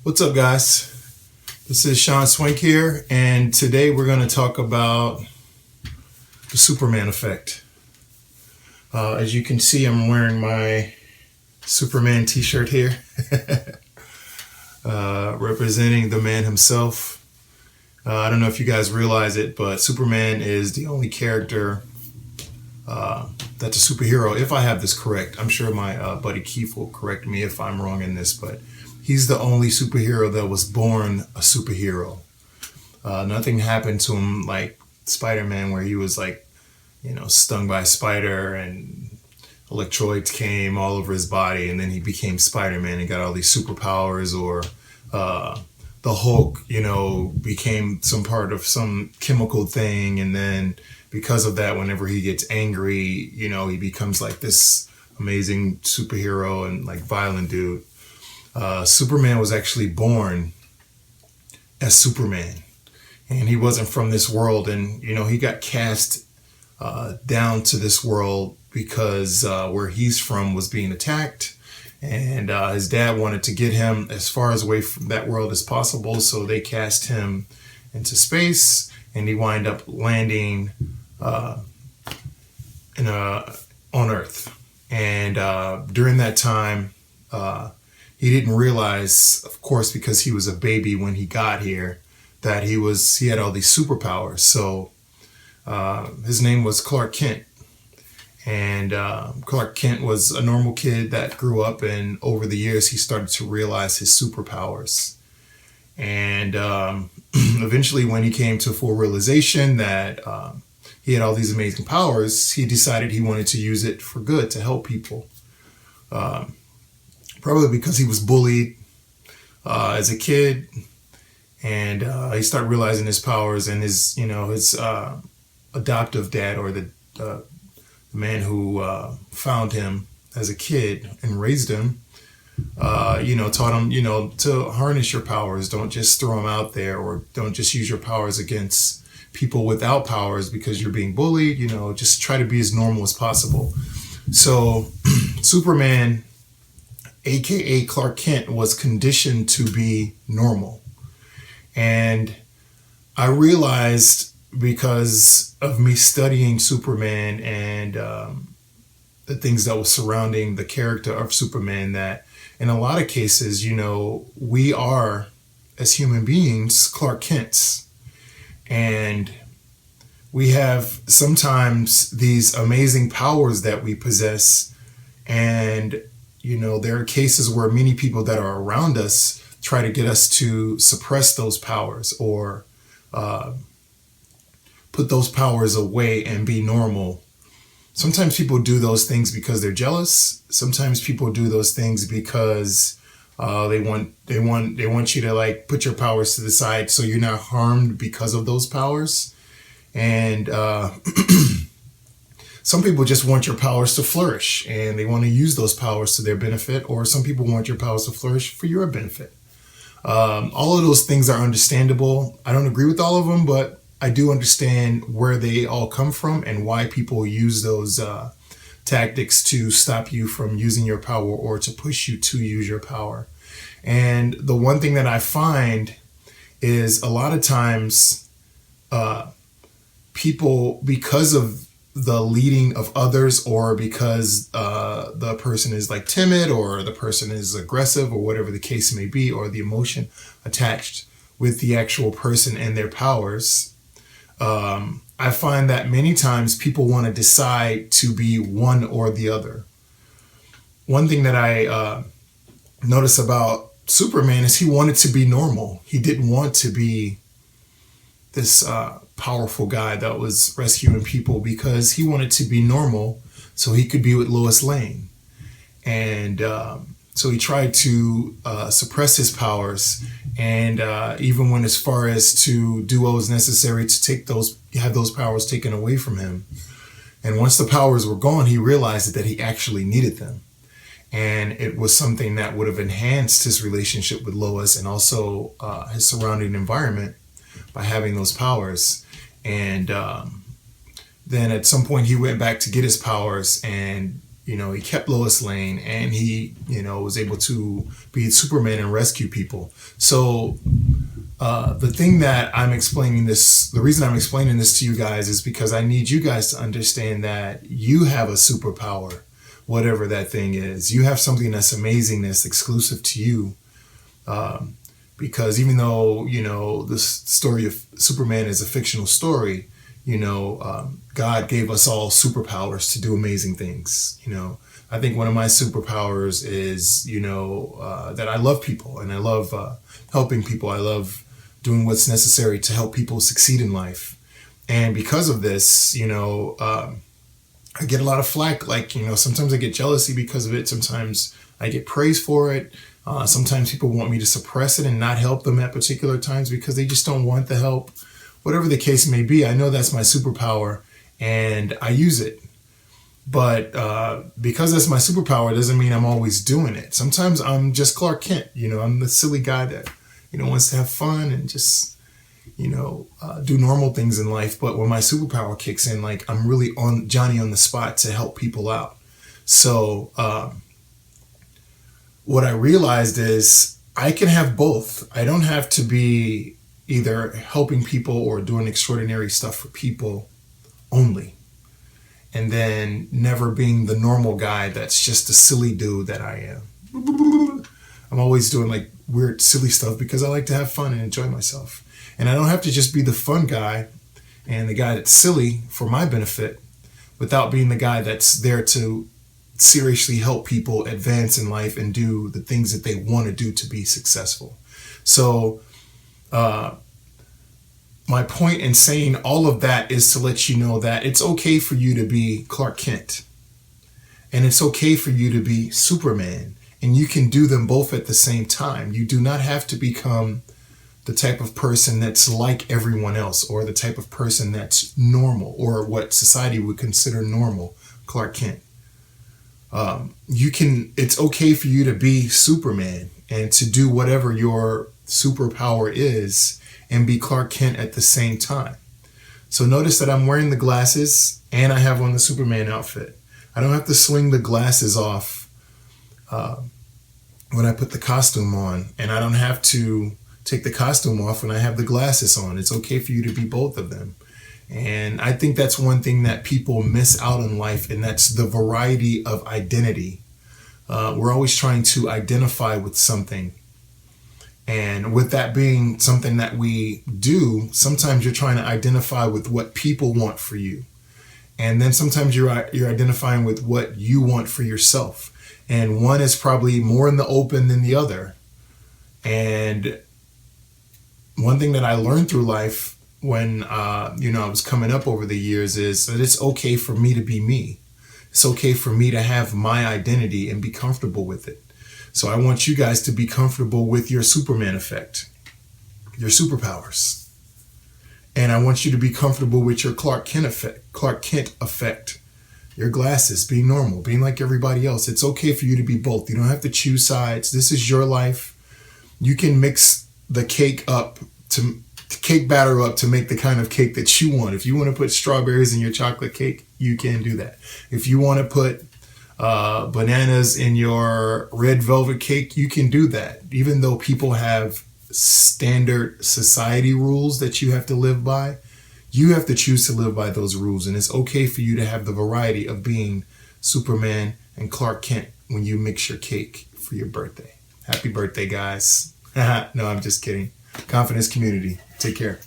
What's up, guys? This is Sean Swink here, and today we're going to talk about the Superman effect. As you can see, I'm wearing my Superman t-shirt here, representing the man himself. I don't know if you guys realize it, but Superman is the only character that's a superhero. If I have this correct, I'm sure my buddy Keith will correct me if I'm wrong in this, but he's the only superhero that was born a superhero. Nothing happened to him like Spider-Man, where he was stung by a spider and electrodes came all over his body, and then he became Spider-Man and got all these superpowers. Or the Hulk, became some part of some chemical thing, and then because of that, whenever he gets angry, he becomes like this amazing superhero and like violent dude. Superman was actually born as Superman, and he wasn't from this world, and he got cast down to this world because where he's from was being attacked, and his dad wanted to get him as far as away from that world as possible, so they cast him into space, and he wind up landing on Earth. And during that time, he didn't realize, of course, because he was a baby when he got here, that he had all these superpowers. So his name was Clark Kent. And Clark Kent was a normal kid that grew up, and over the years he started to realize his superpowers. And eventually, when he came to full realization that he had all these amazing powers, he decided he wanted to use it for good, to help people. Probably because he was bullied as a kid, and he started realizing his powers, and his adoptive dad, or the man who found him as a kid and raised him, taught him, to harness your powers. Don't just throw them out there, or don't just use your powers against people without powers because you're being bullied. Just try to be as normal as possible. So Superman, aka Clark Kent, was conditioned to be normal. And I realized, because of me studying Superman and the things that was surrounding the character of Superman, that in a lot of cases, we are, as human beings, Clark Kents. And we have sometimes these amazing powers that we possess, and there are cases where many people that are around us try to get us to suppress those powers, or put those powers away and be normal. Sometimes people do those things because they're jealous. Sometimes people do those things because they want you to put your powers to the side so you're not harmed because of those powers. And some people just want your powers to flourish, and they want to use those powers to their benefit, or some people want your powers to flourish for your benefit. All of those things are understandable. I don't agree with all of them, but I do understand where they all come from and why people use those tactics to stop you from using your power, or to push you to use your power. And the one thing that I find is, a lot of times people, because of the leading of others, or because the person is timid, or the person is aggressive, or whatever the case may be, or the emotion attached with the actual person and their powers, I find that many times people want to decide to be one or the other. One thing that I notice about Superman is he wanted to be normal. He didn't want to be this powerful guy that was rescuing people, because he wanted to be normal so he could be with Lois Lane. And so he tried to suppress his powers, and even went as far as to do what was necessary to have those powers taken away from him. And once the powers were gone, he realized that he actually needed them. And it was something that would have enhanced his relationship with Lois, and also his surrounding environment, by having those powers. And then at some point he went back to get his powers, and he kept Lois Lane, and he, was able to be Superman and rescue people. So the thing that the reason I'm explaining this to you guys is because I need you guys to understand that you have a superpower, whatever that thing is. You have something that's amazing, that's exclusive to you. Because even though, the story of Superman is a fictional story, God gave us all superpowers to do amazing things. I think one of my superpowers is, that I love people, and I love helping people. I love doing what's necessary to help people succeed in life. And because of this, I get a lot of flack. Like, sometimes I get jealousy because of it. Sometimes I get praise for it. Sometimes people want me to suppress it and not help them at particular times because they just don't want the help. Whatever the case may be, I know that's my superpower and I use it. But because that's my superpower doesn't mean I'm always doing it. Sometimes I'm just Clark Kent. I'm the silly guy that, wants to have fun and just, do normal things in life. But when my superpower kicks in, like, I'm really on Johnny on the spot to help people out. So what I realized is I can have both. I don't have to be either helping people or doing extraordinary stuff for people only, and then never being the normal guy that's just a silly dude that I am. I'm always doing like weird, silly stuff because I like to have fun and enjoy myself. And I don't have to just be the fun guy and the guy that's silly for my benefit without being the guy that's there to seriously help people advance in life and do the things that they want to do to be successful. So my point in saying all of that is to let you know that it's okay for you to be Clark Kent, and it's okay for you to be Superman, and you can do them both at the same time. You do not have to become the type of person that's like everyone else, or the type of person that's normal, or what society would consider normal, Clark Kent. It's okay for you to be Superman and to do whatever your superpower is and be Clark Kent at the same time. So notice that I'm wearing the glasses and I have on the Superman outfit. I don't have to swing the glasses off when I put the costume on, and I don't have to take the costume off when I have the glasses on. It's okay for you to be both of them. And I think that's one thing that people miss out in life, and that's the variety of identity. We're always trying to identify with something. And with that being something that we do, sometimes you're trying to identify with what people want for you. And then sometimes you're identifying with what you want for yourself. And one is probably more in the open than the other. And one thing that I learned through life when I was coming up over the years is that it's okay for me to be me. It's okay for me to have my identity and be comfortable with it. So I want you guys to be comfortable with your Superman effect, your superpowers. And I want you to be comfortable with your Clark Kent effect, your glasses, being normal, being like everybody else. It's okay for you to be both. You don't have to choose sides. This is your life. You can mix the cake batter up to make the kind of cake that you want. If you want to put strawberries in your chocolate cake, you can do that. If you want to put bananas in your red velvet cake, you can do that. Even though people have standard society rules that you have to live by, you have to choose to live by those rules. And it's okay for you to have the variety of being Superman and Clark Kent when you mix your cake for your birthday. Happy birthday, guys. No, I'm just kidding. Confidence Community. Take care.